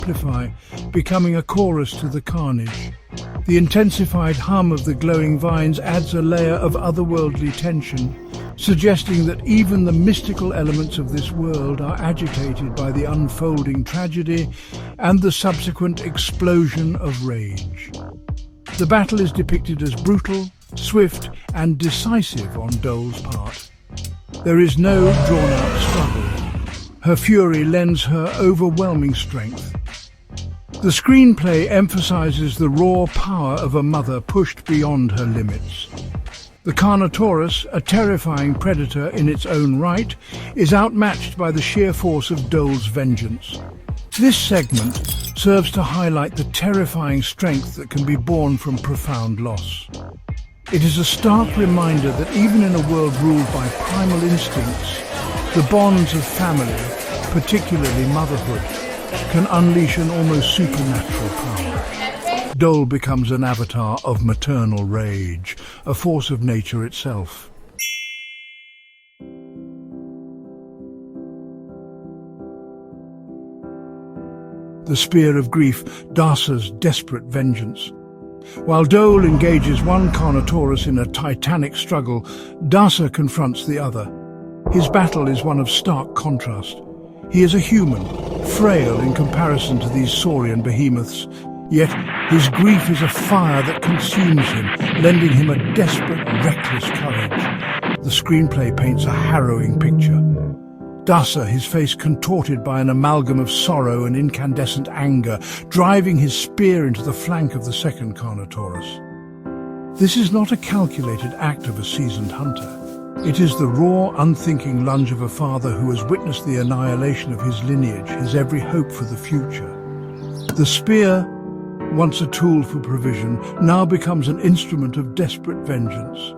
amplify, becoming a chorus to the carnage. The intensified hum of the glowing vines adds a layer of otherworldly tension, suggesting that even the mystical elements of this world are agitated by the unfolding tragedy and the subsequent explosion of rage. The battle is depicted as brutal, swift and decisive on Dole's part. There is no drawn-out struggle. Her fury lends her overwhelming strength. The screenplay emphasizes the raw power of a mother pushed beyond her limits. The Carnotaurus, a terrifying predator in its own right, is outmatched by the sheer force of Dole's vengeance. This segment serves to highlight the terrifying strength that can be born from profound loss. It is a stark reminder that even in a world ruled by primal instincts, the bonds of family, particularly motherhood, can unleash an almost supernatural power. Dole becomes an avatar of maternal rage, a force of nature itself. The Spear of Grief, Darsa's desperate vengeance. While Dole engages one Carnotaurus in a titanic struggle, Darsa confronts the other. His battle is one of stark contrast. He is a human, frail in comparison to these saurian behemoths, yet his grief is a fire that consumes him, lending him a desperate, reckless courage. The screenplay paints a harrowing picture. Darsa, his face contorted by an amalgam of sorrow and incandescent anger, driving his spear into the flank of the second Carnotaurus. This is not a calculated act of a seasoned hunter. It is the raw, unthinking lunge of a father who has witnessed the annihilation of his lineage, his every hope for the future. The spear, once a tool for provision, now becomes an instrument of desperate vengeance.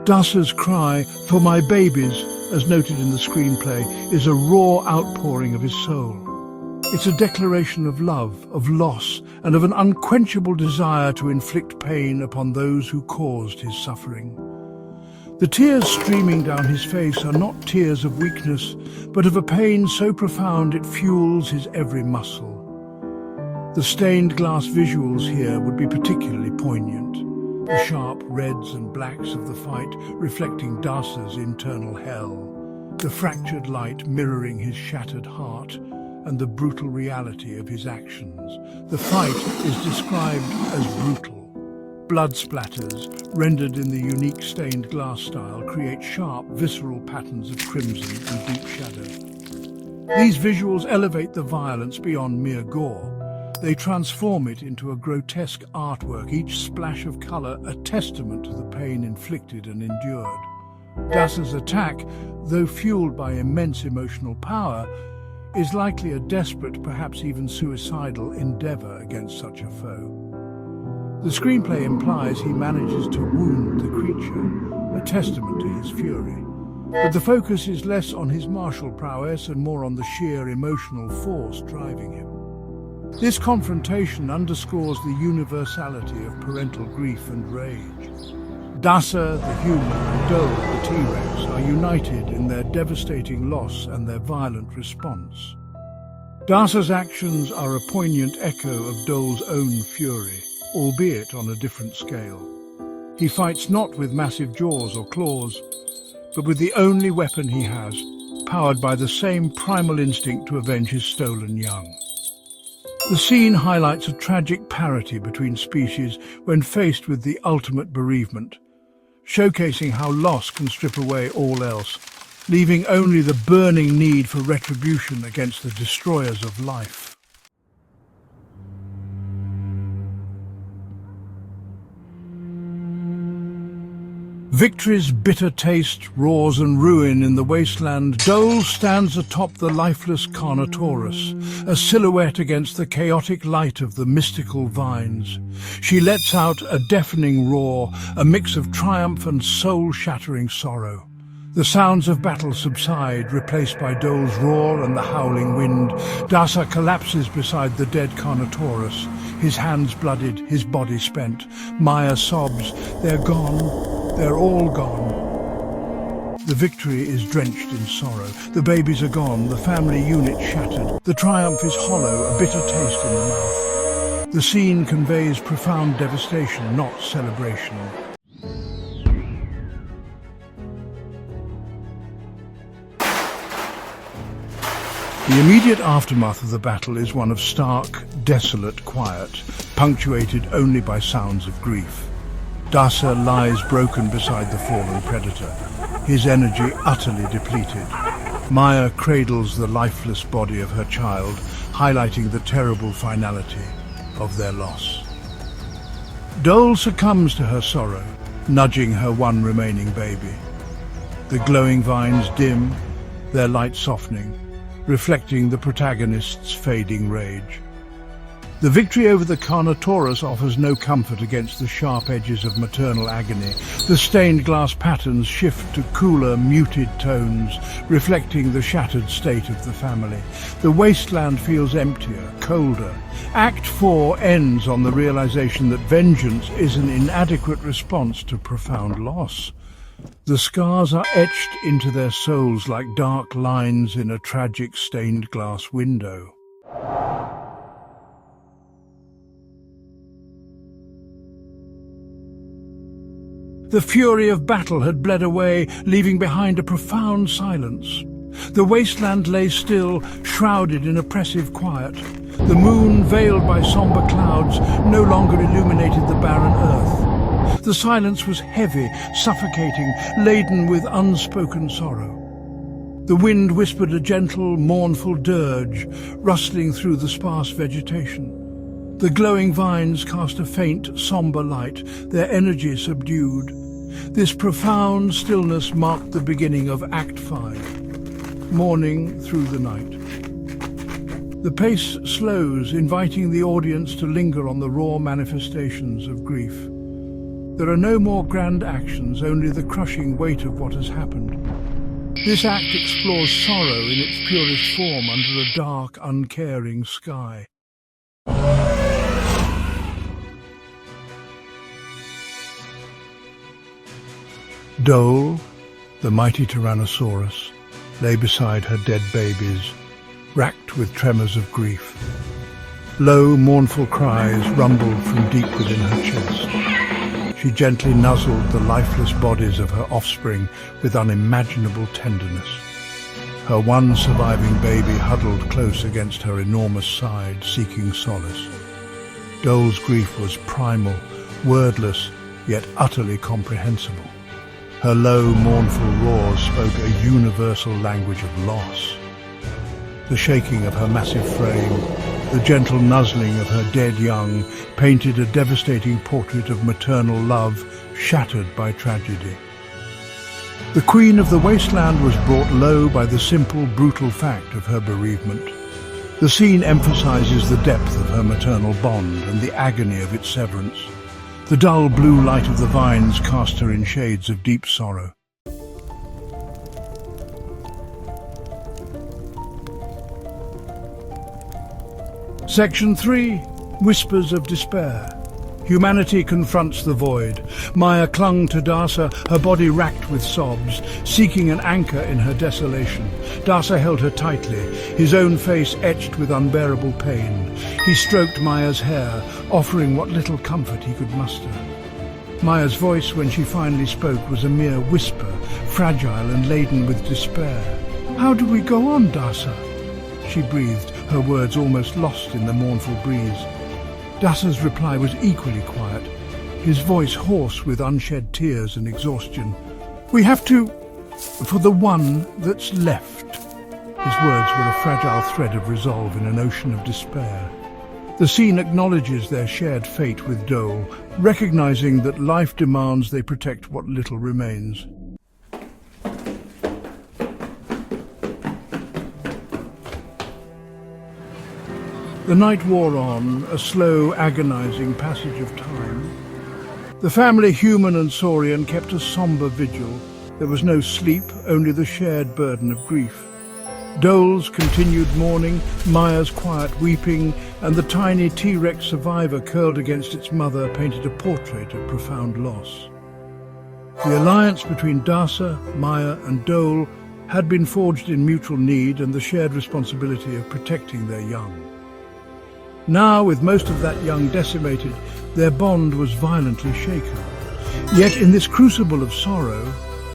Darsa's cry, "For my babies," as noted in the screenplay, is a raw outpouring of his soul. It's a declaration of love, of loss, and of an unquenchable desire to inflict pain upon those who caused his suffering. The tears streaming down his face are not tears of weakness, but of a pain so profound it fuels his every muscle. The stained glass visuals here would be particularly poignant. The sharp reds and blacks of the fight reflecting Darsa's internal hell, the fractured light mirroring his shattered heart, and the brutal reality of his actions. The fight is described as brutal. Blood splatters, rendered in the unique stained glass style, create sharp, visceral patterns of crimson and deep shadow. These visuals elevate the violence beyond mere gore. They transform it into a grotesque artwork, each splash of color a testament to the pain inflicted and endured. Darsa's attack, though fueled by immense emotional power, is likely a desperate, perhaps even suicidal endeavor against such a foe. The screenplay implies he manages to wound the creature, a testament to his fury. But the focus is less on his martial prowess and more on the sheer emotional force driving him. This confrontation underscores the universality of parental grief and rage. Darsa, the human, and Dole, the T-Rex, are united in their devastating loss and their violent response. Darsa's actions are a poignant echo of Dole's own fury, albeit on a different scale. He fights not with massive jaws or claws, but with the only weapon he has, powered by the same primal instinct to avenge his stolen young. The scene highlights a tragic parity between species when faced with the ultimate bereavement, showcasing how loss can strip away all else, leaving only the burning need for retribution against the destroyers of life. Victory's bitter taste roars and ruin in the wasteland. Dole stands atop the lifeless Carnotaurus, a silhouette against the chaotic light of the mystical vines. She lets out a deafening roar, a mix of triumph and soul-shattering sorrow. The sounds of battle subside, replaced by Dole's roar and the howling wind. Darsa collapses beside the dead Carnotaurus, his hands bloodied, his body spent. Maya sobs, "They're gone. They're all gone." The victory is drenched in sorrow. The babies are gone, the family unit shattered. The triumph is hollow, a bitter taste in the mouth. The scene conveys profound devastation, not celebration. The immediate aftermath of the battle is one of stark, desolate quiet, punctuated only by sounds of grief. Dasa lies broken beside the fallen predator, his energy utterly depleted. Maya cradles the lifeless body of her child, highlighting the terrible finality of their loss. Dole succumbs to her sorrow, nudging her one remaining baby. The glowing vines dim, their light softening, reflecting the protagonist's fading rage. The victory over the Carnotaurus offers no comfort against the sharp edges of maternal agony. The stained glass patterns shift to cooler, muted tones, reflecting the shattered state of the family. The wasteland feels emptier, colder. Act 4 ends on the realization that vengeance is an inadequate response to profound loss. The scars are etched into their souls like dark lines in a tragic stained glass window. The fury of battle had bled away, leaving behind a profound silence. The wasteland lay still, shrouded in oppressive quiet. The moon, veiled by somber clouds, no longer illuminated the barren earth. The silence was heavy, suffocating, laden with unspoken sorrow. The wind whispered a gentle, mournful dirge, rustling through the sparse vegetation. The glowing vines cast a faint, somber light, their energy subdued. This profound stillness marked the beginning of Act 5, mourning through the night. The pace slows, inviting the audience to linger on the raw manifestations of grief. There are no more grand actions, only the crushing weight of what has happened. This act explores sorrow in its purest form under a dark, uncaring sky. Dole, the mighty Tyrannosaurus, lay beside her dead babies, racked with tremors of grief. Low, mournful cries rumbled from deep within her chest. She gently nuzzled the lifeless bodies of her offspring with unimaginable tenderness. Her one surviving baby huddled close against her enormous side, seeking solace. Dole's grief was primal, wordless, yet utterly comprehensible. Her low, mournful roars spoke a universal language of loss. The shaking of her massive frame, the gentle nuzzling of her dead young, painted a devastating portrait of maternal love shattered by tragedy. The Queen of the Wasteland was brought low by the simple, brutal fact of her bereavement. The scene emphasizes the depth of her maternal bond and the agony of its severance. The dull blue light of the vines cast her in shades of deep sorrow. Section 3. Whispers of Despair. Humanity confronts the void. Maya clung to Dasa, her body racked with sobs, seeking an anchor in her desolation. Dasa held her tightly, his own face etched with unbearable pain. He stroked Maya's hair, offering what little comfort he could muster. Maya's voice, when she finally spoke, was a mere whisper, fragile and laden with despair. "How do we go on, Dasa?" she breathed, her words almost lost in the mournful breeze. Dasa's reply was equally quiet, his voice hoarse with unshed tears and exhaustion. "We have to, for the one that's left." His words were a fragile thread of resolve in an ocean of despair. The scene acknowledges their shared fate with Dole, recognizing that life demands they protect what little remains. The night wore on, a slow, agonizing passage of time. The family, human and saurian, kept a somber vigil. There was no sleep, only the shared burden of grief. Dole's continued mourning, Maya's quiet weeping, and the tiny T-Rex survivor curled against its mother painted a portrait of profound loss. The alliance between Darsa, Maya and Dole had been forged in mutual need and the shared responsibility of protecting their young. Now, with most of that young decimated, their bond was violently shaken. Yet in this crucible of sorrow,